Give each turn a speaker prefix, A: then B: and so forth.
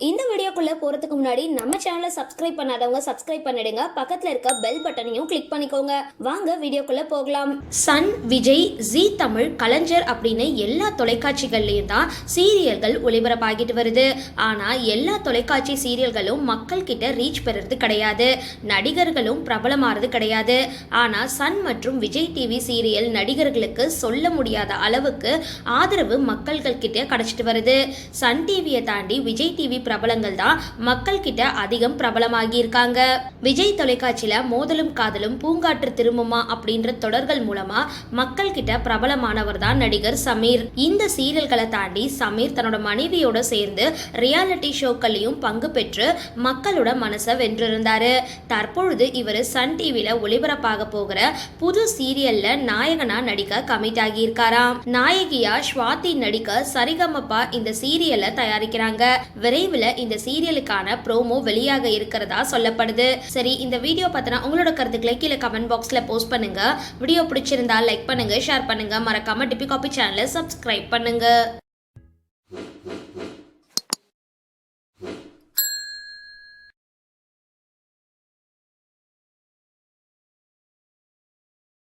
A: இந்த வீடியோக்குள்ள போறதுக்கு முன்னாடி நம்ம சேனலை சப்ஸ்கிரைப் பண்ணாதவங்க சப்ஸ்கிரைப் பண்ணிடுங்க, பக்கத்துல இருக்க பெல் பட்டனையும் கிளிக் பண்ணிக்கோங்க. வாங்க வீடியோக்குள்ள போகலாம். சன், விஜய், ஜி தமிழ், கலைஞர் அப்படின்னு எல்லா தொலைக்காட்சிகள்லயும் தான் சீரியல்கள் ஒளிபரப்பாகிட்டு வருது. ஆனா எல்லா தொலைக்காட்சி சீரியல்களும் மக்கள் கிட்ட ரீச் பெறது கிடையாது, நடிகர்களும் பிரபலமாறது கிடையாது. ஆனா சன் மற்றும் விஜய் டிவி சீரியல் நடிகர்களுக்கு சொல்ல முடியாத அளவுக்கு ஆதரவு மக்கள்கள் கிட்ட கிடைச்சிட்டு வருது. சன் டிவியை தாண்டி விஜய் டிவி பிரபலங்கள் தான் மக்கள் கிட்ட அதிகம் பிரபலமாகி இருக்காங்க. விஜய் தொலைக்காட்சியில மோதலும் காதலும், பூங்காற்று திரும்புமா அப்படின்ற தொடர்கள் மூலமா மக்கள் கிட்ட பிரபலமானவர் தான் நடிகர் சமீர். இந்த சீரியல்களை தாண்டி சமீர் தன்னோட மனைவியோட சேர்ந்து ரியாலிட்டி ஷோக்கள்லையும் பங்கு பெற்று மக்களோட மனசை வென்றிருந்தாரு. தற்பொழுது இவர் சன் டிவில ஒளிபரப்பாக போகிற புது சீரியல்ல நாயகனா நடிக்க கமிட் ஆகி இருக்காராம். நாயகியா ஸ்வாதி நடிக்க சரிகமப்பா இந்த சீரியலை தயாரிக்கிறாங்க. விரைவில் இந்த சீரியலுக்கான ப்ரோமோ வெளியாக இருக்கிறதா சொல்லப்படுது. சரி, இந்த வீடியோ பத்தின உங்களோட கருத்துக்களை கீழே கமெண்ட் பாக்ஸ்ல போஸ்ட் பண்ணுங்க. வீடியோ பிடிச்சிருந்தா லைக் பண்ணுங்க, ஷேர் பண்ணுங்க, மறக்காம டிபி காபி சேனலை சப்ஸ்கிரைப் பண்ணுங்க.